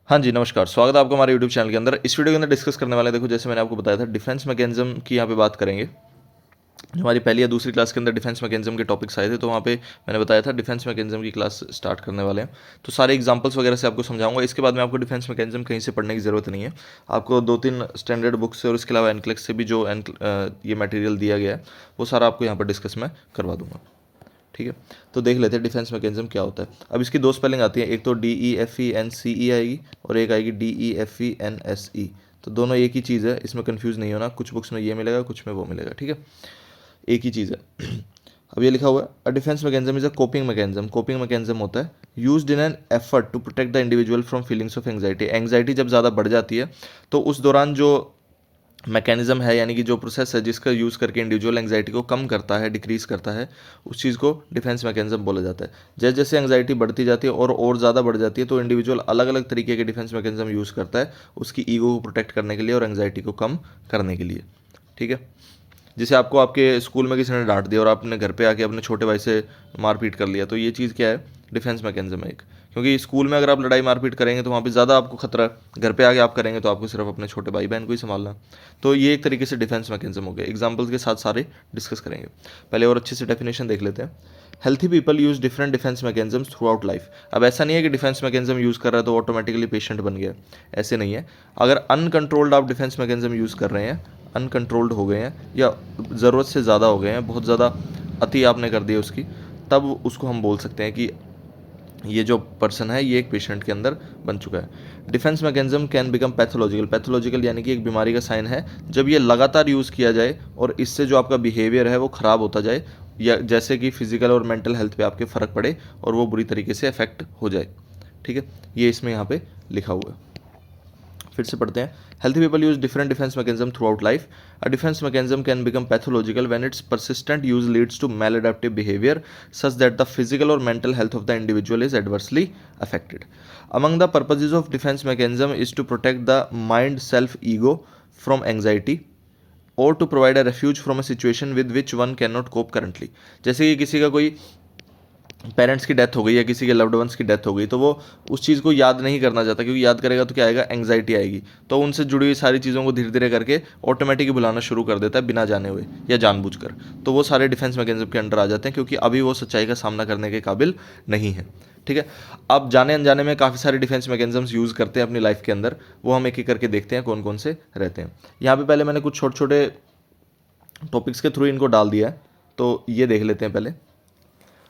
हाँ जी, नमस्कार। स्वागत है आपका हमारे यूट्यूब चैनल के अंदर। इस वीडियो के अंदर डिस्कस करने वाले हैं, देखो जैसे मैंने आपको बताया था डिफेंस मैकेनिज़्म की यहाँ पे बात करेंगे। जो हमारी पहली या दूसरी क्लास के अंदर डिफेंस मैकेनिज्म के टॉपिक्स आए थे, तो वहाँ पे मैंने बताया था डिफेंस मैकेनिज्म की क्लास स्टार्ट करने वाले हैं। तो सारे एग्जांपल्स वगैरह से आपको समझाऊंगा। इसके बाद में आपको डिफेंस मैकेनिज्म कहीं से पढ़ने की ज़रूरत नहीं है। आपको 2-3 स्टैंडर्ड बुक्स से और इसके अलावा एनक्लेक्स से भी जो ये मटेरियल दिया गया है वो सारा आपको यहाँ पर डिस्कस मैं करवा दूंगा। ठीक है, तो देख लेते हैं डिफेंस मैकेनिज्म क्या होता है। अब इसकी दो स्पेलिंग आती है, एक तो DEFENCE आएगी और एक आएगी DEFENSE। तो दोनों एक ही चीज़ है, इसमें कंफ्यूज नहीं होना। कुछ बुक्स में ये मिलेगा, कुछ में वो मिलेगा। ठीक है, एक ही चीज़ है। अब ये लिखा हुआ है, a defence mechanism is a coping mechanism. Coping mechanism होता है used in an effort to protect the individual from feelings of anxiety. Anxiety जब ज़्यादा बढ़ जाती है तो उस दौरान जो मैकेनिज्म है, यानी कि जो प्रोसेस है जिसका यूज़ करके इंडिविजुअल एंग्जाइटी को कम करता है, डिक्रीज़ करता है, उस चीज़ को डिफेंस मैकेनिज्म बोला जाता है। जैसे जैसे एंग्जाइटी बढ़ती जाती है और ज़्यादा बढ़ जाती है तो इंडिविजुअल अलग अलग तरीके के डिफेंस मैकेनिज्म यूज़ करता है उसकी ईगो को प्रोटेक्ट करने के लिए और एंग्जाइटी को कम करने के लिए। ठीक है, जैसे आपको आपके स्कूल में किसी ने डांट दिया और आपने घर पे आके अपने छोटे भाई से मारपीट कर लिया, तो ये चीज़ क्या है, डिफेंस मैकेनिज्म है एक। क्योंकि स्कूल में अगर आप लड़ाई मारपीट करेंगे तो वहाँ पे ज़्यादा आपको खतरा है, घर पे आके आप करेंगे तो आपको सिर्फ अपने छोटे भाई बहन को ही संभालना। तो ये एक तरीके से डिफेंस मैकेनिज्म हो गया। एग्जाम्पल्स के साथ सारे डिस्कस करेंगे। पहले और अच्छे से डेफिनेशन देख लेते हैं। Healthy people use different defence mechanism throughout life. अब ऐसा नहीं है कि डिफेंस मैकेनिज्म यूज़ कर रहा है तो ऑटोमेटिकली पेशेंट बन गया, ऐसे नहीं है। अगर अनकंट्रोल्ड आप डिफेंस मैकेनिज्म यूज़ कर रहे हैं, अनकंट्रोल्ड हो गए हैं या ज़रूरत से ज़्यादा हो गए हैं, बहुत ज़्यादा अति आपने कर दिया उसकी, तब उसको हम बोल सकते हैं कि ये जो पर्सन है ये एक पेशेंट के अंदर बन चुका है। Defence mechanism can become pathological. Pathological यानी कि एक बीमारी का साइन है जब ये लगातार यूज़ किया जाए और इससे जो आपका बिहेवियर है वो ख़राब होता जाए, या जैसे कि फिजिकल और मेंटल हेल्थ पे आपके फ़र्क पड़े और वो बुरी तरीके से अफेक्ट हो जाए। ठीक है, ये इसमें यहाँ पे लिखा हुआ है। फिर से पढ़ते हैं। Healthy people use different defence mechanism throughout life. A defence mechanism can become pathological when it's persistent use leads to maladaptive behavior such that the physical or mental health of the individual is adversely affected. Among the purposes of defense mechanism is to protect the mind self ego from anxiety or to provide a refuge from a situation with which one cannot cope currently. जैसे कि किसी का कोई parents की death हो गई या किसी के लव्ड वंस की डेथ हो गई तो वो उस चीज़ को याद नहीं करना चाहता, क्योंकि याद करेगा तो क्या आएगा, एंग्जाइटी आएगी। तो उनसे जुड़ी हुई सारी चीज़ों को धीरे धीरे करके ऑटोमेटिक बुलाना शुरू कर देता है बिना जाने हुए या जानबूझकर। तो वो सारे डिफेंस मैकेनिज्म के अंडर आ जाते हैं क्योंकि अभी वो सच्चाई का सामना करने के काबिल नहीं है। ठीक है, अब जाने अनजाने में काफ़ी सारे डिफेंस मैकेनिज्म्स यूज़ करते हैं अपनी लाइफ के अंदर, वो हम एक एक करके देखते हैं कौन कौन से रहते हैं। यहाँ पे पहले मैंने कुछ छोटे छोटे टॉपिक्स के थ्रू इनको डाल दिया है, तो ये देख लेते हैं पहले।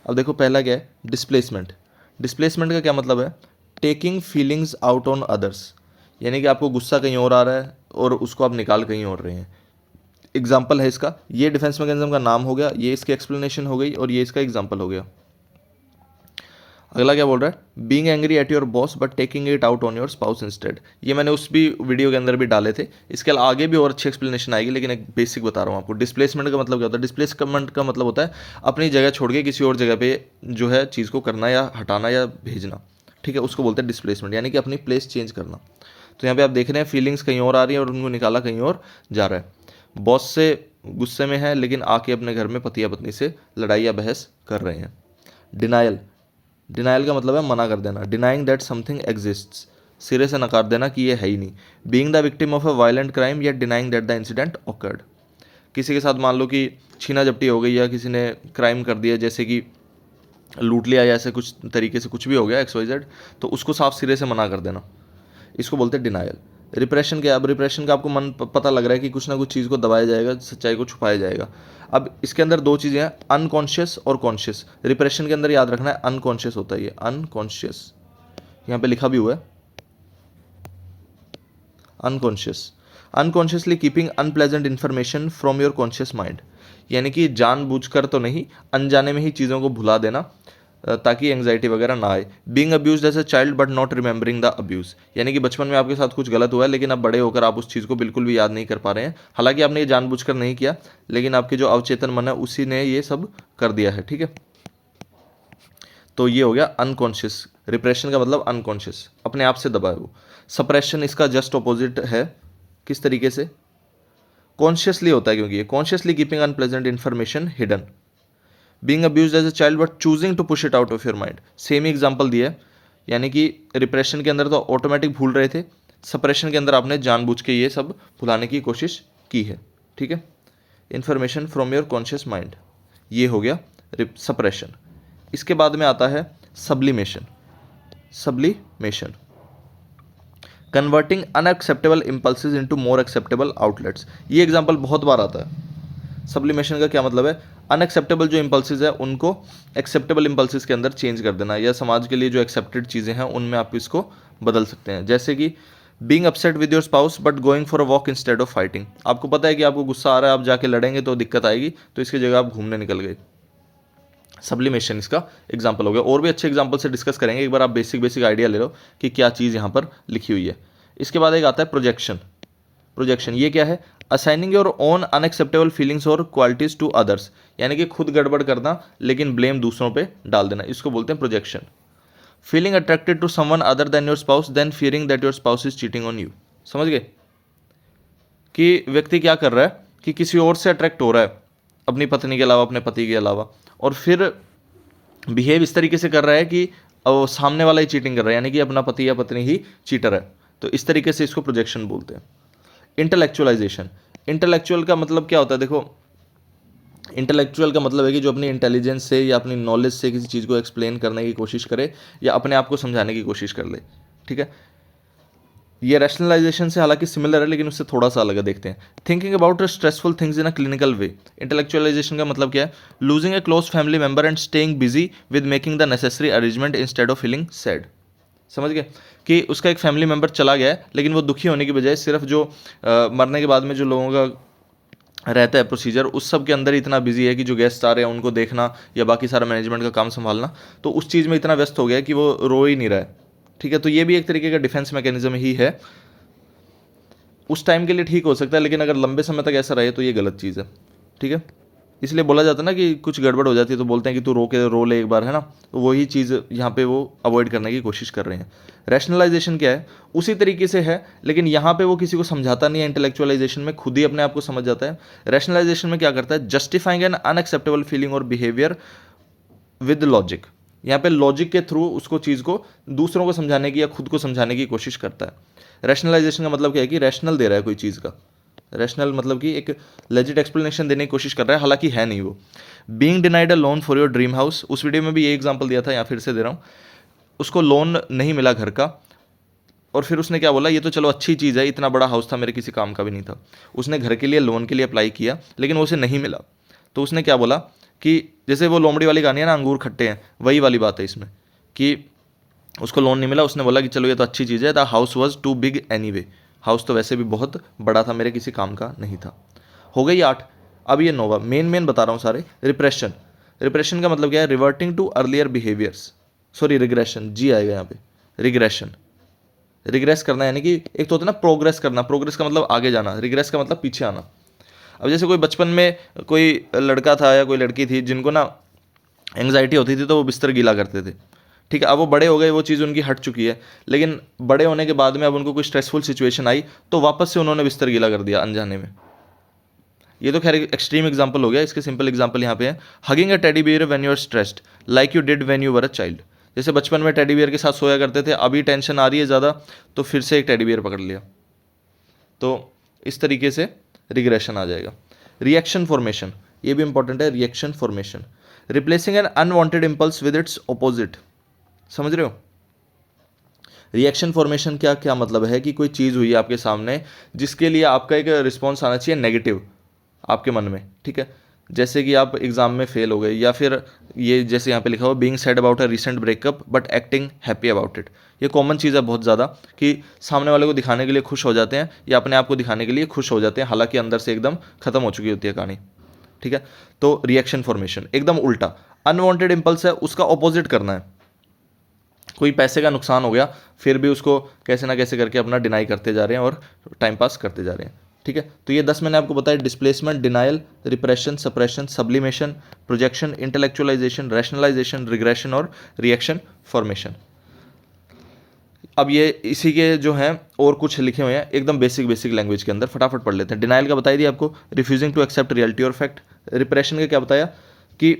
अब देखो पहला क्या है, डिस्प्लेसमेंट। डिस्प्लेसमेंट का क्या मतलब है, taking feelings out on others. यानी कि आपको गुस्सा कहीं और आ रहा है और उसको आप निकाल कहीं और रहे हैं। एग्जाम्पल है इसका, ये डिफेंस मैकेनिज्म का नाम हो गया, ये इसकी एक्सप्लेनेशन हो गई और ये इसका एग्जाम्पल हो गया। अगला क्या बोल रहा है, being angry at your boss but taking it out on your spouse instead. ये मैंने उस भी वीडियो के अंदर भी डाले थे, इसके आगे भी और अच्छी एक्सप्लेनेशन आएगी, लेकिन एक बेसिक बता रहा हूँ आपको। डिस्प्लेसमेंट का मतलब क्या होता है, डिस्प्लेसमेंट का मतलब होता है अपनी जगह छोड़ के किसी और जगह पे जो है चीज़ को करना या हटाना या भेजना। ठीक है, उसको बोलते हैं डिस्प्लेसमेंट, यानी कि अपनी प्लेस चेंज करना। तो यहाँ पे आप देख रहे हैं फीलिंग्स कहीं और आ रही है और उनको निकाला कहीं और जा रहा है। बॉस से गुस्से में है लेकिन आके अपने घर में पति या पत्नी से लड़ाई या बहस कर रहे हैं। डिनायल। डिनाइल का मतलब है मना कर देना, डिनाइंग दैट समथिंग एग्जिस्ट्स, सिरे से नकार देना कि ये है ही नहीं। Being the victim of a violent crime या denying that the incident occurred. किसी के साथ मान लो कि छीना झपटी हो गई या किसी ने क्राइम कर दिया, जैसे कि लूट लिया या ऐसे कुछ तरीके से कुछ भी हो गया XYZ, तो उसको साफ सिरे से मना कर देना, इसको बोलते हैं डिनाइल। रिप्रेशन क्या, अब रिप्रेशन का आपको मन पता लग रहा है कि कुछ ना कुछ चीज़ को दबाया जाएगा, सच्चाई को छुपाया जाएगा। अब इसके अंदर दो चीज़ें हैं, अनकॉन्शियस और कॉन्शियस। रिप्रेशन के अंदर याद रखना है अनकॉन्शियस होता है, ये अनकॉन्शियस यहाँ पे लिखा भी हुआ है, unconscious. Unconsciously keeping unpleasant information from your conscious mind, यानी कि जानबूझकर तो नहीं, अनजाने में ही चीज़ों को भुला देना ताकि एंग्जाइटी वगैरह ना आए। Being abused as a child but not remembering the abuse, यानी कि बचपन में आपके साथ कुछ गलत हुआ है लेकिन अब बड़े होकर आप उस चीज़ को बिल्कुल भी याद नहीं कर पा रहे हैं। हालांकि आपने ये जानबूझकर नहीं किया, लेकिन आपके जो अवचेतन मन है उसी ने ये सब कर दिया है। ठीक है, तो ये हो गया अनकॉन्शियस। रिप्रेशन का मतलब अनकॉन्शियस, अपने आप से दबाए वो। सप्रेशन इसका जस्ट ऑपोजिट है, किस तरीके से, कॉन्शियसली होता है, क्योंकि ये consciously keeping unpleasant information hidden. Being abused as a child but choosing to push it out of your mind, same ही एग्जाम्पल दिया है। यानी कि रिप्रेशन के अंदर तो ऑटोमेटिक भूल रहे थे, सप्रेशन के अंदर आपने जानबूझ के ये सब भुलाने की कोशिश की है, ठीक है। Information from your conscious mind, ये हो गया सप्रेशन। इसके बाद में आता है sublimation. Sublimation, converting unacceptable impulses into more acceptable outlets. ये एग्जांपल बहुत बार आता है। सब्लिमेशन का क्या मतलब है? अनएक्सेप्टेबल जो इम्पल्सेस है उनको एक्सेप्टेबल इम्पल्सेस के अंदर चेंज कर देना, या समाज के लिए जो एक्सेप्टेड चीज़ें हैं उनमें आप इसको बदल सकते हैं। जैसे कि being upset with your spouse but going for a walk instead of fighting. आपको पता है कि आपको गुस्सा आ रहा है, आप जाके लड़ेंगे तो दिक्कत आएगी, तो इसकी जगह आप घूमने निकल गए। सब्लिमेशन इसका एग्जाम्पल हो गया। और भी अच्छे एग्जाम्पल से डिस्कस करेंगे, एक बार आप बेसिक आइडिया ले लो कि क्या चीज़ यहाँ पर लिखी हुई है। इसके बाद एक आता है प्रोजेक्शन। प्रोजेक्शन ये क्या है? Assigning your own unacceptable feelings और क्वालिटीज टू अदर्स, यानी कि खुद गड़बड़ करना लेकिन ब्लेम दूसरों पे डाल देना, इसको बोलते हैं projection. Feeling attracted to someone other than your spouse then fearing that your spouse is cheating on you. समझ गए कि व्यक्ति क्या कर रहा है कि किसी और से अट्रैक्ट हो रहा है, अपनी पत्नी के अलावा, अपने पति के अलावा, और फिर बिहेव इस तरीके से कर रहा है कि सामने वाला ही चीटिंग कर रहा है, यानी कि अपना पति या पत्नी ही चीटर है। तो इस तरीके से इसको प्रोजेक्शन बोलते हैं। इंटेलेक्चुअलाइजेशन। इंटेलेक्चुअल का मतलब क्या होता है? देखो, इंटेलेक्चुअल का मतलब है कि जो अपनी इंटेलिजेंस से या अपनी नॉलेज से किसी चीज़ को एक्सप्लेन करने की कोशिश करे या अपने आप को समझाने की कोशिश कर ले, ठीक है। ये रैशनलाइजेशन से हालांकि सिमिलर है, लेकिन उससे थोड़ा सा अलग है। देखते हैं। Thinking about stressful things in a clinical way. Intellectualisation का मतलब क्या है? Losing A close family member and staying busy with making the necessary arrangement instead of feeling sad. समझ गए कि उसका एक फैमिली मेंबर चला गया है, लेकिन वो दुखी होने की बजाय सिर्फ जो मरने के बाद में जो लोगों का रहता है प्रोसीजर, उस सब के अंदर इतना बिजी है कि जो गेस्ट आ रहे हैं उनको देखना या बाकी सारा मैनेजमेंट का काम संभालना, तो उस चीज़ में इतना व्यस्त हो गया है कि वो रो ही नहीं रहा है, ठीक है। तो ये भी एक तरीके का डिफेंस मैकेनिज्म ही है। उस टाइम के लिए ठीक हो सकता है, लेकिन अगर लंबे समय तक ऐसा रहे तो ये गलत चीज़ है, ठीक है। इसलिए बोला जाता है ना कि कुछ गड़बड़ हो जाती है तो बोलते हैं कि तू रो ले एक बार, है ना। तो वही चीज़ यहाँ पे वो अवॉइड करने की कोशिश कर रहे हैं। रैशनलाइजेशन क्या है? उसी तरीके से है, लेकिन यहाँ पे वो किसी को समझाता नहीं है। इंटेलेक्चुअलाइजेशन में खुद ही अपने आप को समझ जाता है। रैशनलाइजेशन में क्या करता है? जस्टिफाइंग एन अनएक्सेप्टेबल फीलिंग और बिहेवियर विद लॉजिक। यहाँ पे लॉजिक के थ्रू उसको चीज़ को दूसरों को समझाने की या खुद को समझाने की कोशिश करता है। रैशनलाइजेशन का मतलब क्या है? कि रैशनल दे रहा है कोई चीज़ का। रैशनल मतलब कि एक लेजिट एक्सप्लेनेशन देने की कोशिश कर रहा है, हालांकि है नहीं वो। Being denied a loan for your dream house. उस वीडियो में भी ये एग्जांपल दिया था, या फिर से दे रहा हूँ। उसको लोन नहीं मिला घर का, और फिर उसने क्या बोला? ये तो चलो अच्छी चीज़ है, इतना बड़ा हाउस था, मेरे किसी काम का भी नहीं था। उसने घर के लिए लोन के लिए अप्लाई किया, लेकिन वो उसे नहीं मिला। तो उसने क्या बोला कि जैसे वो लोमड़ी वाली कहानी है ना, अंगूर खट्टे हैं, वही वाली बात है इसमें कि उसको लोन नहीं मिला। उसने बोला कि चलो ये तो अच्छी चीज़ है, the house was too big anyway. House तो वैसे भी बहुत बड़ा था, मेरे किसी काम का नहीं था। हो गई 8। अब ये 9वां मेन बता रहा हूँ सारे। रिप्रेशन। रिप्रेशन का मतलब क्या है? Reverting to earlier behaviours, sorry regression, जी आएगा यहाँ पे। रिग्रेशन, रिग्रेस करना, यानी कि एक तो होता है ना प्रोग्रेस करना। प्रोग्रेस का मतलब आगे जाना, रिग्रेस का मतलब पीछे आना। अब जैसे कोई बचपन में कोई लड़का था या कोई लड़की थी जिनको ना एंग्जाइटी होती थी, तो वो बिस्तर गीला करते थे, ठीक है। अब वो बड़े हो गए, वो चीज़ उनकी हट चुकी है, लेकिन बड़े होने के बाद में अब उनको कोई स्ट्रेसफुल सिचुएशन आई तो वापस से उन्होंने बिस्तर गीला कर दिया अनजाने में। ये तो खैर एक्सट्रीम एग्जांपल हो गया। इसके सिंपल एग्जांपल यहाँ पे है। Hugging a teddy bear when you are stressed like you did when you were a child. जैसे बचपन में टेडी बियर के साथ सोया करते थे, अभी टेंशन आ रही है ज़्यादा तो फिर से एक टेडी बियर पकड़ लिया, तो इस तरीके से रिग्रेशन आ जाएगा। रिएक्शन फॉर्मेशन, ये भी इंपॉर्टेंट है। Reaction formation, replacing an unwanted impulse with its opposite. समझ रहे हो? रिएक्शन फॉर्मेशन क्या क्या मतलब है? कि कोई चीज़ हुई है आपके सामने जिसके लिए आपका एक रिस्पॉन्स आना चाहिए नेगेटिव आपके मन में, ठीक है। जैसे कि आप एग्जाम में फेल हो गए, या फिर ये जैसे यहाँ पे लिखा हुआ being sad about a recent breakup but acting happy about it. ये कॉमन चीज़ है बहुत ज़्यादा, कि सामने वाले को दिखाने के लिए खुश हो जाते हैं या अपने आप को दिखाने के लिए खुश हो जाते हैं, हालांकि अंदर से एकदम खत्म हो चुकी होती है कहानी, ठीक है। तो रिएक्शन फॉर्मेशन एकदम उल्टा। अनवांटेड इंपल्स है, उसका ऑपोजिट करना है। कोई पैसे का नुकसान हो गया, फिर भी उसको कैसे ना कैसे करके अपना डिनाई करते जा रहे हैं और टाइम पास करते जा रहे हैं, ठीक है। तो ये 10 मैंने आपको बताया। Displacement, denial, repression, suppression, sublimation, projection, intellectualisation, rationalisation, regression और रिएक्शन फॉर्मेशन। अब ये इसी के जो हैं और कुछ लिखे हुए हैं एकदम बेसिक लैंग्वेज के अंदर, फटाफट पढ़ लेते हैं। डिनाइल का बताई दिया आपको, रिफ्यूजिंग टू एक्सेप्ट रियलिटी और फैक्ट। रिप्रेशन का क्या बताया? कि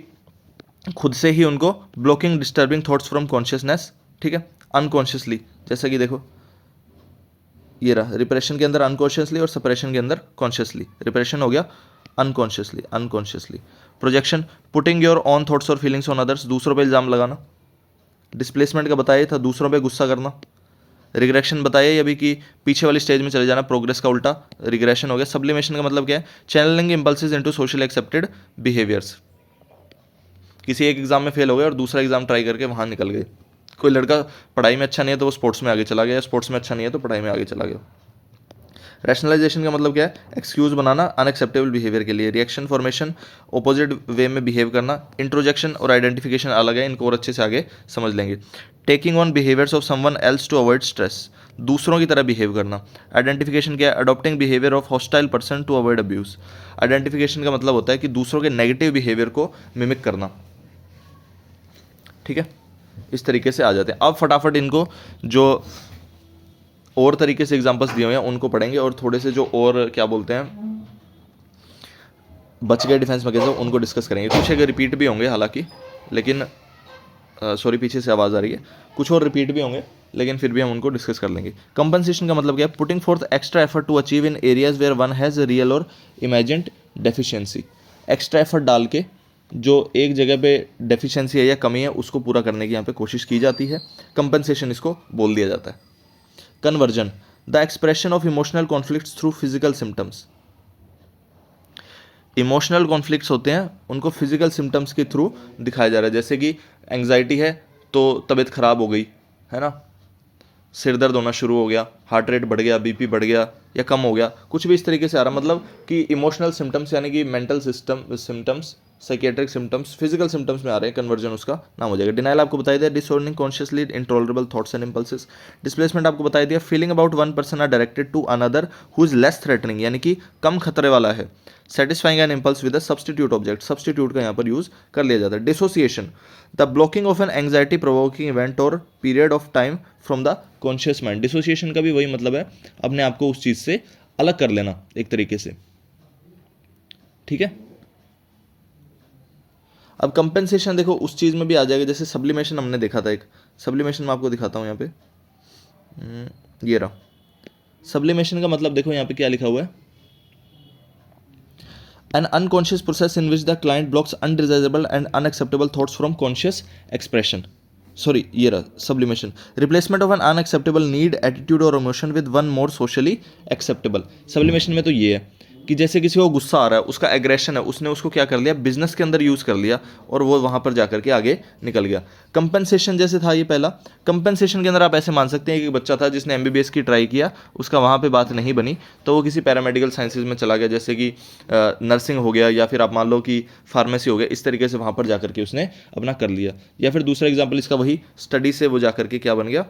खुद से ही उनको blocking disturbing thoughts from consciousness, ठीक है। अनकॉन्शियसली, जैसा कि देखो ये रहा, रिप्रेशन के अंदर अनकॉन्शियसली और सप्रेशन के अंदर कॉन्शियसली। रिप्रेशन हो गया unconsciously, unconsciously. Projection, putting your on thoughts और फीलिंग्स ऑन अदर्स, दूसरों पे इल्ज़ाम लगाना। डिस्प्लेसमेंट का बताया था, दूसरों पे गुस्सा करना। रिग्रेशन बताया अभी कि पीछे वाली स्टेज में चले जाना, प्रोग्रेस का उल्टा रिग्रेशन हो गया। सब्लिमेशन का मतलब क्या है? Channelling impulses into socially accepted behaviours. किसी एक एग्जाम में फेल हो गए और दूसरा एग्जाम ट्राई करके वहाँ निकल गए। कोई लड़का पढ़ाई में अच्छा नहीं है तो वो स्पोर्ट्स में आगे चला गया, स्पोर्ट्स में अच्छा नहीं है तो पढ़ाई में आगे चला गया। रैशनलाइजेशन का मतलब क्या है? एक्सक्यूज बनाना अनएक्सेप्टेबल बिहेवियर के लिए। रिएक्शन फॉर्मेशन, ऑपोजिट वे में बिहेव करना। इंट्रोजेक्शन और आइडेंटिफिकेशन अलग है, इनको और अच्छे से आगे समझ लेंगे। Taking on behaviours of someone else to avoid stress, दूसरों की तरह बिहेव करना। आइडेंटिफिकेशन क्या है? Adopting behaviour of hostile person to avoid abuse. Identification का मतलब होता है कि दूसरों के नेगेटिव बिहेवियर को मिमिक करना। ठीक है, इस तरीके से आ जाते हैं। अब फटाफट इनको जो और तरीके से एग्जांपल्स दिए हुए हैं उनको पढ़ेंगे, और थोड़े से जो और क्या बोलते हैं बच गए डिफेंस मैकेनिज्म उनको डिस्कस करेंगे। कुछ एक रिपीट भी होंगे हालांकि, लेकिन सॉरी पीछे से आवाज़ आ रही है, कुछ और रिपीट भी होंगे लेकिन फिर भी हम उनको डिस्कस कर लेंगे। कंपनसेशन का मतलब क्या है? Putting forth extra effort to achieve in areas where one has real और इमेजिन्ड डेफिशिएंसी। एक्स्ट्रा एफर्ट डाल के जो एक जगह पे डेफिशिएंसी है या कमी है उसको पूरा करने की यहाँ पे कोशिश की जाती है। कंपनसेशन इसको बोल दिया जाता है। Conversion, the expression of emotional conflicts through physical symptoms. Emotional conflicts होते हैं उनको फिजिकल सिम्टम्स के थ्रू दिखाया जा रहा है। जैसे कि एंग्जाइटी है तो तबीयत खराब हो गई है ना, सिर दर्द होना शुरू हो गया, हार्ट रेट बढ़ गया, बीपी बढ़ गया या कम हो गया, कुछ भी इस तरीके से आ रहा। मतलब कि इमोशनल सिम्टम्स यानी कि mental system symptoms, psychiatric symptoms physical symptoms में आ रहे हैं, कन्वर्जन उसका नाम हो जाएगा। डिनाइल आपको बताया दिया, disordering consciously intolerable thoughts and impulses. Displacement आपको बताया दिया, feeling about one person are directed to another who is less threatening, यानी कि कम खतरे वाला है। Satisfying an impulse with a substitute object, substitute का यहाँ पर यूज कर लिया जाता है। Dissociation, the blocking of an anxiety provoking event और period of time from the conscious mind. Dissociation का भी वही मतलब है, अपने आप को उस चीज से अलग कर लेना एक तरीके से। ठीक है, अब कंपेंसेशन देखो उस चीज में भी आ जाएगा, जैसे सब्लिमेशन हमने देखा था। एक सब्लिमेशन में आपको दिखाता हूं यहाँ पे, ये रहा। सब्लिमेशन का मतलब देखो यहाँ पे क्या लिखा हुआ है, an unconscious process in which the client blocks undesirable and unacceptable thoughts from conscious expression. Sorry ये रहा sublimation, replacement of an unacceptable need attitude और emotion with one more socially acceptable. Sublimation में तो ये है कि जैसे किसी को गुस्सा आ रहा है, उसका एग्रेशन है, उसने उसको क्या कर लिया, बिजनेस के अंदर यूज़ कर लिया और वो वहाँ पर जाकर के आगे निकल गया। कंपनसेशन जैसे था ये पहला, कंपनसेशन के अंदर आप ऐसे मान सकते हैं कि बच्चा था जिसने एमबीबीएस की ट्राई किया, उसका वहाँ पे बात नहीं बनी तो वो किसी पैरामेडिकल साइंसेज में चला गया, जैसे कि नर्सिंग हो गया या फिर आप मान लो कि फार्मेसी हो गया। इस तरीके से वहाँ पर जाकर के उसने अपना कर लिया। या फिर दूसरा एग्जाम्पल इसका वही, स्टडी से वो जाकर के क्या बन गया,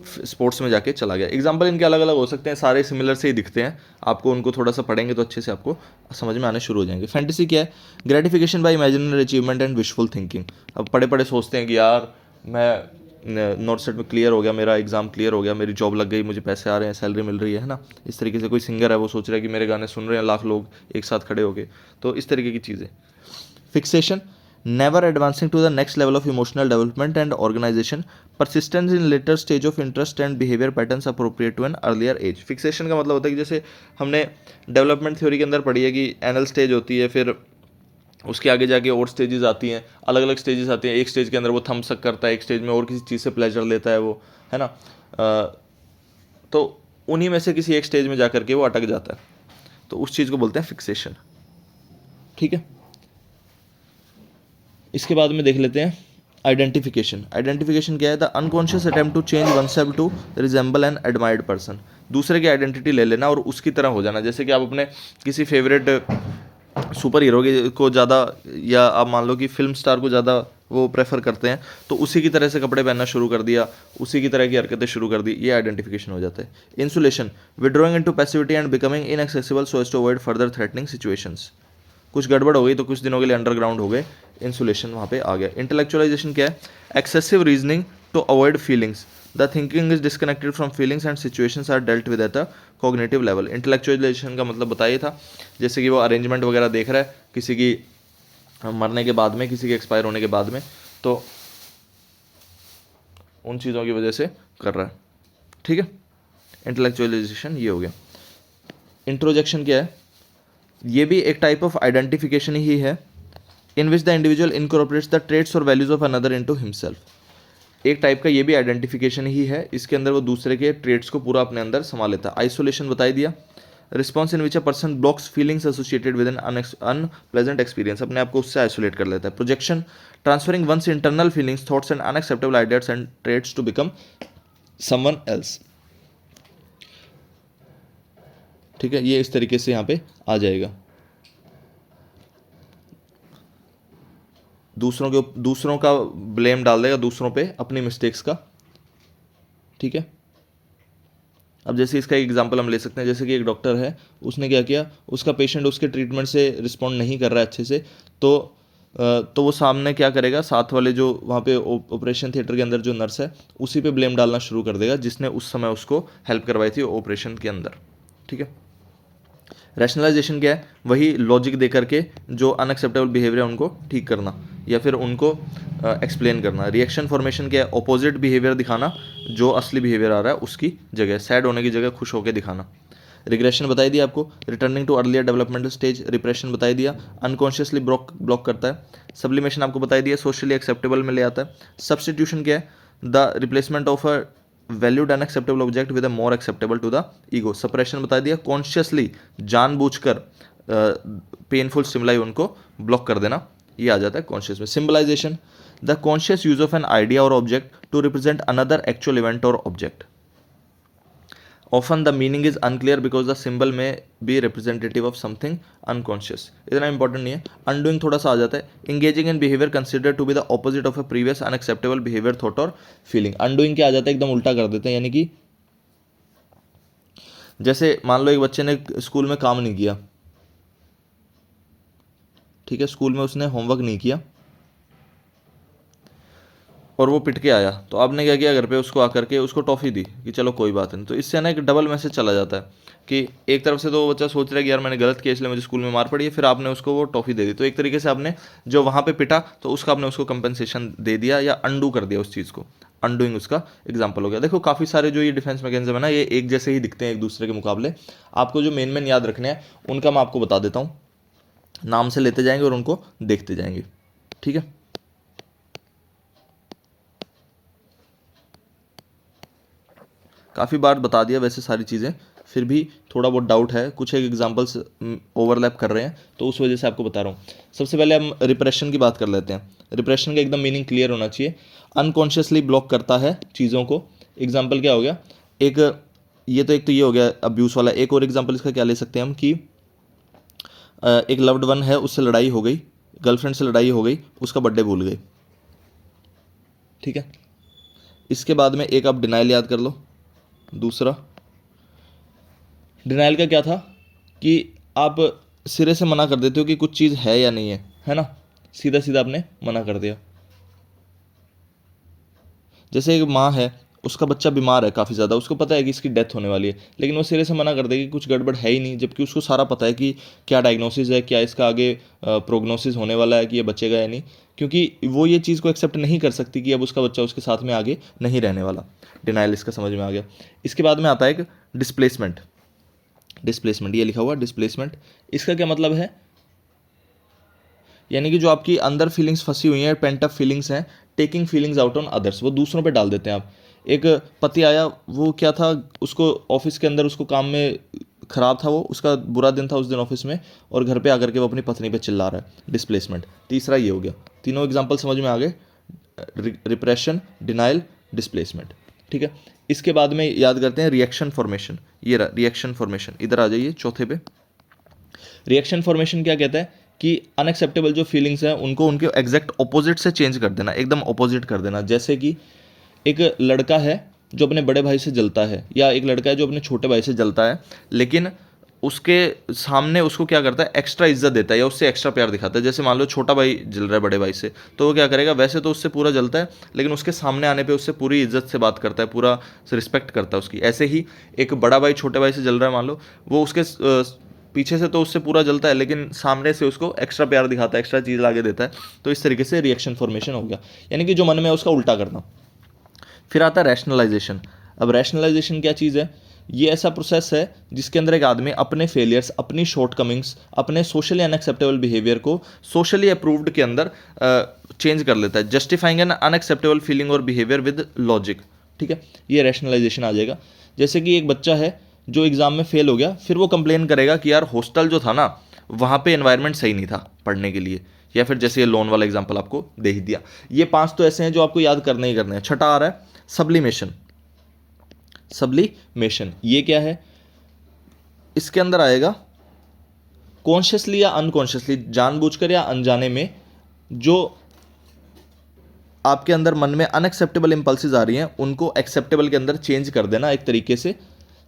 स्पोर्ट्स में जाके चला गया। एग्जाम्पल इनके अलग अलग हो सकते हैं, सारे सिमिलर से ही दिखते हैं, आपको उनको थोड़ा सा पढ़ेंगे तो अच्छे से आपको समझ में आने शुरू हो जाएंगे। फैंटेसी क्या है? Gratification by imaginary achievement and wishful thinking. अब पढ़े पढ़े सोचते हैं कि यार मैं नॉर्थ सेट में क्लियर हो गया, मेरा एग्जाम क्लियर हो गया, मेरी जॉब लग गई, मुझे पैसे आ रहे हैं, सैलरी मिल रही है ना। इस तरीके से कोई सिंगर है वो सोच रहा है कि मेरे गाने सुन रहे हैं लाख लोग एक साथ खड़े होके, तो इस तरीके की चीज़ें। Fixation, never advancing to the next level of emotional development and organization, persistence in later stage of interest and behavior patterns appropriate to an earlier age। Fixation का मतलब होता है कि जैसे हमने डेवलपमेंट थ्योरी के अंदर पढ़ी है कि एनल स्टेज होती है, फिर उसके आगे जाके और स्टेजेस आती हैं, अलग अलग स्टेजेस आती हैं। एक स्टेज के अंदर वो थम्स अप करता है, एक स्टेज में और किसी चीज़ से प्लेजर लेता है वो, है ना। तो उन्हीं में से किसी एक स्टेज में जाकर के वो अटक जाता है, तो उस चीज़ को बोलते हैं फिक्सेशन। ठीक है, इसके बाद में देख लेते हैं आइडेंटिफिकेशन। आइडेंटिफिकेशन क्या है? The unconscious attempt to change oneself to resemble an admired person. दूसरे की आइडेंटिटी ले लेना और उसकी तरह हो जाना। जैसे कि आप अपने किसी फेवरेट सुपर हीरो को ज़्यादा, या आप मान लो कि फिल्म स्टार को ज़्यादा वो प्रेफर करते हैं, तो उसी की तरह से कपड़े पहनना शुरू कर दिया, उसी की तरह की हरकतें शुरू कर दी, ये आइडेंटिफिकेशन हो जाता है। Insulation, withdrawing into passivity and becoming inaccessible so as to avoid further threatening situations. कुछ गड़बड़ हो गई तो कुछ दिनों के लिए अंडरग्राउंड हो गए, इंसुलेशन वहाँ पे आ गया। इंटेलेक्चुअलाइजेशन क्या है? Excessive reasoning to avoid feelings, the thinking is disconnected from feelings and situations are dealt with at a cognitive level. Intellectualisation का मतलब बताइए था, जैसे कि वो अरेंजमेंट वगैरह देख रहा है किसी की मरने के बाद में, किसी के एक्सपायर होने के बाद में, तो उन चीज़ों की वजह से कर रहा है। ठीक है, इंटेलेक्चुअलाइजेशन ये हो गया। इंट्रोजेक्शन क्या है? ये भी एक टाइप ऑफ आइडेंटिफिकेशन ही है, in which the individual incorporates the traits और values of another into himself. एक टाइप का ये भी आइडेंटिफिकेशन ही है, इसके अंदर वो दूसरे के ट्रेट्स को पूरा अपने अंदर संभाल लेता है। आइसोलेशन बताई दिया, response in which a person blocks feelings associated with an unpleasant experience, अपने आप को उससे आइसोलेट कर लेता है। Projection, transferring one's internal feelings, thoughts and unacceptable ideas and traits to become someone else. ठीक है, ये इस तरीके से यहाँ पे आ जाएगा। दूसरों का ब्लेम डाल देगा दूसरों पे अपनी मिस्टेक्स का। ठीक है, अब जैसे इसका एक एग्जांपल हम ले सकते हैं, जैसे कि एक डॉक्टर है, उसने क्या किया, उसका पेशेंट उसके ट्रीटमेंट से रिस्पॉन्ड नहीं कर रहा है अच्छे से, तो वो सामने क्या करेगा, साथ वाले जो वहाँ पे ऑपरेशन थिएटर के अंदर जो नर्स है, उसी पे ब्लेम डालना शुरू कर देगा, जिसने उस समय उसको हेल्प करवाई थी ऑपरेशन के अंदर। ठीक है, रैशनलाइजेशन क्या है? वही लॉजिक दे करके जो अनएक्सेप्टेबल बिहेवियर है उनको ठीक करना या फिर उनको एक्सप्लेन करना। रिएक्शन फॉर्मेशन क्या है? ऑपोजिट बिहेवियर दिखाना, जो असली बिहेवियर आ रहा है उसकी जगह, सैड होने की जगह खुश होकर दिखाना। रिग्रेशन बताई दिया आपको, returning to earlier developmental stage. Repression बताई दिया, अनकॉन्शियसली ब्लॉक करता है। सब्लिमेशन आपको बताई दिया, सोशली एक्सेप्टेबल में ले आता है। सब्सटीट्यूशन क्या है? The replacement of a valued unacceptable object with a more acceptable to the ego. Suppression बता दिया, कॉन्शियसली जानबूझकर पेनफुल स्टिमुलाई उनको ब्लॉक कर देना, ये आ जाता है कॉन्शियस में। Symbolization, the conscious use of an idea और object to represent another actual event और object. Often the meaning is unclear because the symbol may be representative of something unconscious, इतना इंपॉर्टेंट नहीं है। अनडूइंग थोड़ा सा आ जाता है, engaging in behaviour consider to be the opposite of a previous unacceptable behaviour, thought और feeling. Undoing क्या आ जाता है? एकदम उल्टा कर देते हैं, यानी कि जैसे मान लो एक बच्चे ने स्कूल में काम नहीं किया, ठीक है, स्कूल में उसने होमवर्क नहीं किया और वो पिट के आया, तो आपने क्या किया, घर पे उसको आकर के उसको टॉफ़ी दी कि चलो कोई बात नहीं। तो इससे ना एक डबल मैसेज चला जाता है कि एक तरफ से तो वो बच्चा सोच रहा है कि यार मैंने गलत किया इसलिए मुझे स्कूल में मार पड़ी है, फिर आपने उसको वो टॉफ़ी दे दी, तो एक तरीके से आपने जो वहाँ पे पिटा तो उसका आपने उसको कंपनसेशन दे दिया या अंडू कर दिया उस चीज़ को। अनडूइंग उसका एग्जाम्पल हो गया। देखो काफ़ी सारे जो ये डिफेंस मैकेनिज्म है ना, ये एक जैसे ही दिखते हैं एक दूसरे के मुकाबले। आपको जो मेन याद रखने हैं उनका मैं आपको बता देता हूँ, नाम से लेते जाएंगे और उनको देखते जाएंगे। ठीक है, काफ़ी बार बता दिया वैसे सारी चीज़ें, फिर भी थोड़ा बहुत डाउट है, कुछ एक एग्जांपल्स ओवरलैप कर रहे हैं तो उस वजह से आपको बता रहा हूँ। सबसे पहले हम रिप्रेशन की बात कर लेते हैं। रिप्रेशन का एकदम मीनिंग क्लियर होना चाहिए, अनकॉन्शियसली ब्लॉक करता है चीज़ों को। एग्जाम्पल क्या हो गया, एक ये हो गया अब्यूज़ वाला। एक और एग्जाम्पल इसका क्या ले सकते हैं हम कि एक लव्ड वन है, उससे लड़ाई हो गई, गर्लफ्रेंड से लड़ाई हो गई, उसका बर्थडे भूल गए। ठीक है, इसके बाद में एक आप डिनाइल याद कर लो। दूसरा डिनाइल का क्या था कि आप सिरे से मना कर देते हो कि कुछ चीज़ है या नहीं है ना, सीधा सीधा आपने मना कर दिया। जैसे एक माँ है, उसका बच्चा बीमार है काफ़ी ज़्यादा, उसको पता है कि इसकी डेथ होने वाली है, लेकिन वो सिरे से मना कर देगी कि कुछ गड़बड़ है ही नहीं, जबकि उसको सारा पता है कि क्या डायग्नोसिस है, क्या इसका आगे प्रोग्नोसिस होने वाला है, कि ये बचेगा या नहीं, क्योंकि वो ये चीज़ को एक्सेप्ट नहीं कर सकती कि अब उसका बच्चा उसके साथ में आगे नहीं रहने वाला। डिनाइल इसका समझ में आ गया। इसके बाद में आता है एक डिस्प्लेसमेंट। डिस्प्लेसमेंट ये लिखा हुआ डिस्प्लेसमेंट, इसका क्या मतलब है, यानी कि जो आपकी अंदर फीलिंग्स फंसी हुई हैं, पेंट अप फीलिंग्स हैं, taking feelings out on others, वो दूसरों पे डाल देते हैं आप। एक पति आया, वो क्या था, उसको ऑफिस के अंदर उसको काम में ख़राब था, वो उसका बुरा दिन था उस दिन ऑफिस में, और घर पे आकर के वो अपनी पत्नी पे चिल्ला रहा है। डिस्प्लेसमेंट तीसरा ये हो गया। तीनों एग्जांपल समझ में आ गए, रिप्रेशन, डिनाइल, डिस्प्लेसमेंट। ठीक है, इसके बाद में याद करते हैं रिएक्शन फॉर्मेशन। ये रहा रिएक्शन फॉर्मेशन, इधर आ जाइए चौथे पे। रिएक्शन फॉर्मेशन क्या कहता है कि अनएक्सेप्टेबल जो फीलिंग्स हैं उनको उनके एग्जैक्ट ऑपोजिट से चेंज कर देना, एकदम ऑपोजिट कर देना। जैसे कि एक लड़का है जो अपने बड़े भाई से जलता है, या एक लड़का है जो अपने छोटे भाई से जलता है, लेकिन उसके सामने उसको क्या करता है, एक्स्ट्रा इज्जत देता है या उससे एक्स्ट्रा प्यार दिखाता है। जैसे मान लो छोटा भाई जल रहा है बड़े भाई से, तो वो क्या करेगा, वैसे तो उससे पूरा जलता है, लेकिन उसके सामने आने पे उससे पूरी इज्जत से बात करता है, पूरा रिस्पेक्ट करता है उसकी। ऐसे ही एक बड़ा भाई छोटे भाई से जल रहा है, मान लो वो उसके पीछे से तो उससे पूरा जलता है, लेकिन सामने से उसको एक्स्ट्रा प्यार दिखाता है, एक्स्ट्रा चीज़ लाके देता है। तो इस तरीके से रिएक्शन फॉर्मेशन हो गया, यानी कि जो मन में है उसका उल्टा करना। फिर आता है रैशनलाइजेशन। अब रैशनलाइजेशन क्या चीज़ है? ये ऐसा प्रोसेस है जिसके अंदर एक आदमी अपने फेलियर्स, अपनी शॉर्टकमिंग्स, अपने सोशली अनएक्सेप्टेबल बिहेवियर को सोशली अप्रूव्ड के अंदर चेंज कर लेता है, जस्टिफाइंग एन अनएक्सेप्टेबल फीलिंग और बिहेवियर विद लॉजिक। ठीक है, ये रैशनलाइजेशन आ जाएगा। जैसे कि एक बच्चा है जो एग्जाम में फेल हो गया, फिर वो कंप्लेन करेगा कि यार हॉस्टल जो था ना, वहाँ पे एनवायरनमेंट सही नहीं था पढ़ने के लिए, या फिर जैसे ये लोन वाला एग्जाम्पल आपको दे ही दिया। ये 5 तो ऐसे हैं जो आपको याद करने ही करने हैं। छठा आ रहा है सब्लिमेशन। सब्लिमेशन ये क्या है? इसके अंदर आएगा कॉन्शियसली या अनकॉन्शियसली, जानबूझकर या अनजाने में, जो आपके अंदर मन में अनएक्सेप्टेबल इंपल्सेस आ रही हैं उनको एक्सेप्टेबल के अंदर चेंज कर देना एक तरीके से।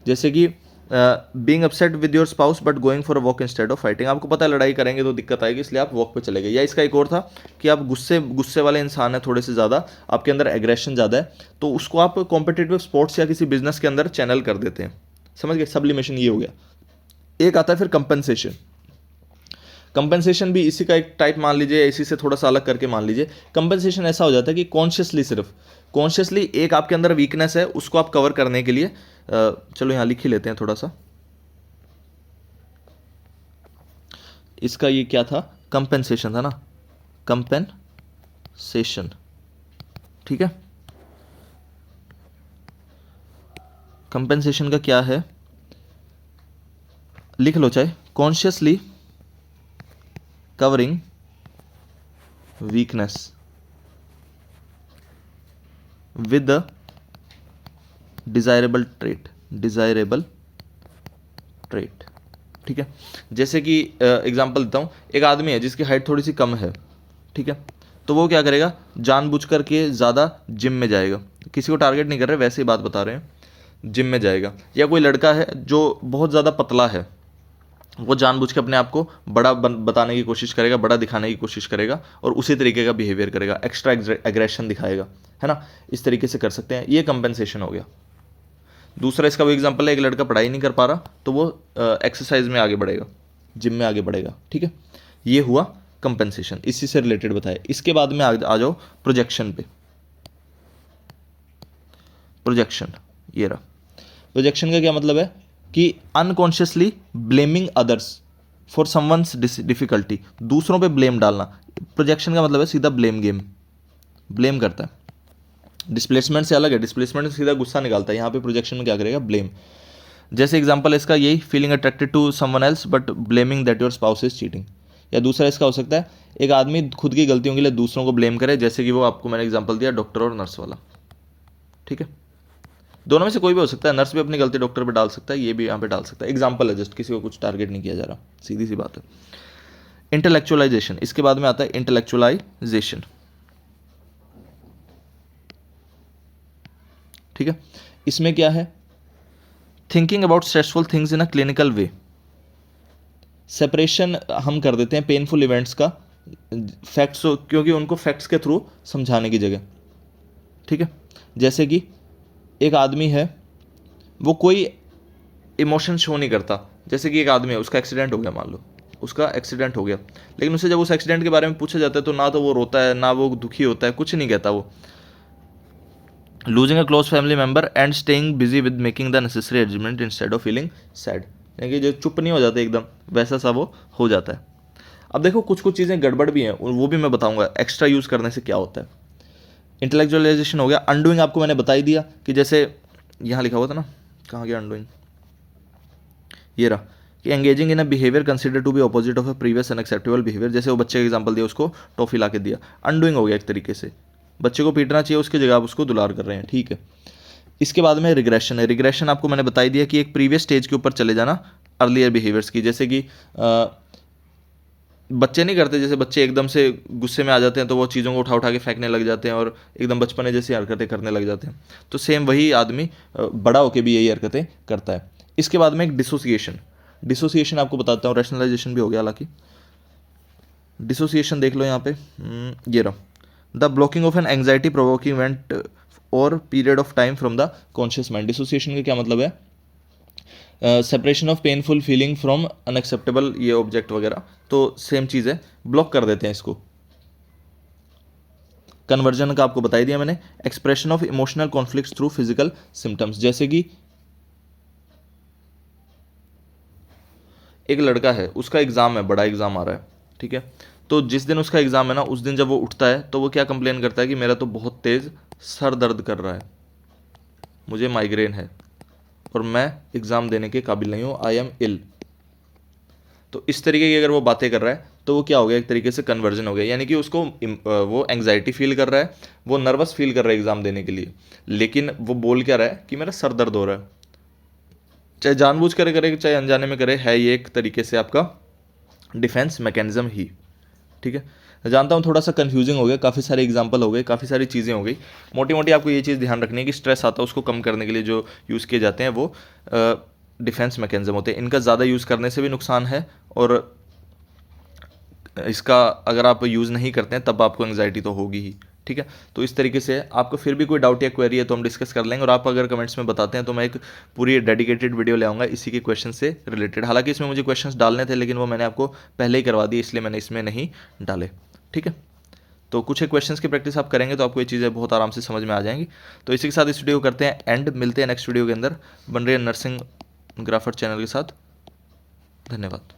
जैसे कि being upset with your spouse but going for a walk instead of fighting. आपको पता है लड़ाई करेंगे तो दिक्कत आएगी, इसलिए आप वॉक पे चले गए। या इसका एक और था कि आप गुस्से वाले इंसान है थोड़े से ज़्यादा, आपके अंदर एग्रेशन ज़्यादा है, तो उसको आप कॉम्पिटिटिव स्पोर्ट्स या किसी बिजनेस के अंदर चैनल कर देते हैं। समझ गए? सब्लिमेशन ये हो गया। एक आता है फिर कंपनसेशन। कंपनसेशन भी इसी का एक टाइप मान लीजिए, इसी से थोड़ा सा अलग करके मान लीजिए। कंपनसेशन ऐसा हो जाता है कि कॉन्शियसली, सिर्फ कॉन्शियसली एक आपके अंदर वीकनेस है, उसको आप कवर करने के लिए चलो यहाँ लिख ही लेते हैं थोड़ा सा। इसका ये क्या था? कंपनसेशन था ना, कंपनसेशन। ठीक है, कंपनसेशन का क्या है? लिख लो चाहे, consciously covering weakness with the desirable trait, desirable trait. ठीक है, जैसे कि एग्जांपल देता हूँ, एक आदमी है जिसकी हाइट थोड़ी सी कम है, ठीक है, तो वो क्या करेगा? जानबूझ करके ज़्यादा जिम में जाएगा। किसी को टारगेट नहीं कर रहे, वैसे ही बात बता रहे हैं, जिम में जाएगा। या कोई लड़का है जो बहुत ज़्यादा पतला है, वो जानबूझ के अपने आप को बड़ा बताने की कोशिश करेगा, बड़ा दिखाने की कोशिश करेगा, और उसी तरीके का बिहेवियर करेगा, एक्स्ट्रा एग्रेशन दिखाएगा, है ना। इस तरीके से कर सकते हैं, ये कंपेंसेशन हो गया। दूसरा इसका वो एग्जांपल है, एक लड़का पढ़ाई नहीं कर पा रहा तो वो एक्सरसाइज में आगे बढ़ेगा, जिम में आगे बढ़ेगा। ठीक है, ये हुआ कंपेंसेशन, इसी से रिलेटेड बताया। इसके बाद में आ जाओ प्रोजेक्शन पे। प्रोजेक्शन ये रहा। प्रोजेक्शन का क्या मतलब है? कि unconsciously blaming others for someone's difficulty, दूसरों पे ब्लेम डालना। प्रोजेक्शन का मतलब है सीधा ब्लेम गेम, ब्लेम करता है। डिस्प्लेसमेंट से अलग है, डिस्प्लेसमेंट से सीधा गुस्सा निकालता है, यहाँ पे प्रोजेक्शन में क्या करेगा? ब्लेम। जैसे एग्जांपल है इसका यही, feeling attracted to someone else but blaming that your spouse is cheating. या दूसरा इसका हो सकता है, एक आदमी खुद की गलतियों के लिए दूसरों को ब्लेम करे, जैसे कि वो आपको मैंने एग्जांपल दिया डॉक्टर और नर्स वाला। ठीक है, दोनों में से कोई भी हो सकता है, नर्स भी अपनी गलती डॉक्टर पे डाल सकता है, ये भी यहाँ पे डाल सकता है। एग्जांपल है, जस्ट किसी को कुछ टारगेट नहीं किया जा रहा, सीधी सी बात है। इंटेलेक्चुअलाइजेशन, इसके बाद में आता है इंटेलेक्चुअलाइजेशन। ठीक है, इसमें क्या है? Thinking about stressful things in a clinical way. Separation हम कर देते हैं पेनफुल इवेंट्स का फैक्ट्स, क्योंकि उनको फैक्ट्स के थ्रू समझाने की जगह। ठीक है, जैसे कि एक आदमी है, वो कोई इमोशन शो नहीं करता। जैसे कि एक आदमी है, उसका एक्सीडेंट हो गया, मान लो उसका एक्सीडेंट हो गया, लेकिन उसे जब उस एक्सीडेंट के बारे में पूछा जाता है तो ना तो वो रोता है, ना वो दुखी होता है, कुछ नहीं कहता वो। Losing a close family member and staying busy with making the necessary adjustment instead of feeling sad, यानी कि जो चुप नहीं हो जाते एकदम, वैसा सा वो हो जाता है। अब देखो कुछ कुछ चीज़ें गड़बड़ भी हैं, वो भी मैं बताऊंगा एक्स्ट्रा यूज़ करने से क्या होता है। इंटेलेक्चुअलाइजेशन हो गया। अनडूइंग आपको मैंने बता ही दिया कि जैसे यहाँ लिखा हुआ था ना, कहाँ गया अनडूइंग? ये रहा कि engaging in a behaviour consider to be opposite of a previous unacceptable behaviour. जैसे वो बच्चे का एग्जांपल दिया, उसको टॉफी ला के दिया, अनडूइंग हो गया एक तरीके से। बच्चे को पीटना चाहिए, उसकी जगह आप उसको दुलार कर रहे हैं। ठीक है, इसके बाद में रिग्रेशन है। रिग्रेशन आपको मैंने बता ही दिया कि एक प्रीवियस स्टेज के ऊपर चले जाना अर्लियर बिहेवियर्स की। जैसे कि बच्चे नहीं करते, जैसे बच्चे एकदम से गुस्से में आ जाते हैं तो वो चीज़ों को उठा के फेंकने लग जाते हैं और एकदम बचपने जैसी हरकतें करने लग जाते हैं। तो सेम वही आदमी बड़ा होकर भी यही हरकतें करता है। इसके बाद में एक डिसोसिएशन। डिसोसिएशन आपको बताता हूँ, रैशनलाइजेशन भी हो गया हालांकि। डिसोसिएशन देख लो यहाँ पे, ये रहा, the blocking of an anxiety provoking event और period of time from the conscious mind. Dissociation का क्या मतलब है? Separation of painful feeling from unacceptable ये ऑब्जेक्ट वगैरह, तो सेम चीज़ है, ब्लॉक कर देते हैं इसको। कन्वर्जन का आपको बता ही दिया मैंने। Expression of emotional conflicts through physical symptoms, जैसे कि एक लड़का है, उसका एग्ज़ाम है, बड़ा एग्ज़ाम आ रहा है, ठीक है। तो जिस दिन उसका एग्ज़ाम है ना, उस दिन जब वो उठता है तो वो क्या कंप्लेन करता है कि मेरा तो बहुत तेज़ सर दर्द कर रहा है, मुझे माइग्रेन है और मैं एग्ज़ाम देने के काबिल नहीं हूँ, आई एम इल। तो इस तरीके की अगर वो बातें कर रहा है तो वो क्या हो गया, एक तरीके से कन्वर्जन हो गया, यानी कि उसको वो एंग्जाइटी फील कर रहा है, वो नर्वस फील कर रहा है एग्ज़ाम देने के लिए, लेकिन वो बोल क्या रहा है कि मेरा सर दर्द हो रहा है। चाहे जानबूझ कर करे चाहे अनजाने में करे, है ये एक तरीके से आपका डिफेंस मैकेनिज्म ही, ठीक है। जानता हूँ थोड़ा सा कंफ्यूजिंग हो गया, काफ़ी सारे एग्जांपल हो गए, काफ़ी सारी चीज़ें हो गई। मोटी मोटी आपको ये चीज़ ध्यान रखनी है कि स्ट्रेस आता है उसको कम करने के लिए जो यूज़ किए जाते हैं वो डिफेंस मैकेनिज्म होते हैं। इनका ज़्यादा यूज़ करने से भी नुकसान है, और इसका अगर आप यूज़ नहीं करते हैं तब आपको एंग्जाइटी तो होगी ही, ठीक है। तो इस तरीके से आपको फिर भी कोई डाउट या क्वेरी है तो हम डिस्कस कर लेंगे, और आप अगर कमेंट्स में बताते हैं तो मैं एक पूरी डेडिकेटेड वीडियो ले आऊँगा इसी के क्वेश्चन से रिलेटेड। हालांकि इसमें मुझे क्वेश्चंस डालने थे लेकिन वो मैंने आपको पहले ही करवा दिए, इसलिए मैंने इसमें नहीं डाले, ठीक है। तो कुछ एक क्वेश्चंस की प्रैक्टिस आप करेंगे तो आपको ये चीज़ें बहुत आराम से समझ में आ जाएंगी। तो इसी के साथ इस वीडियो को करते हैं एंड, मिलते हैं नेक्स्ट वीडियो के अंदर। बन रही है नर्सिंग ग्राफर चैनल के साथ। धन्यवाद।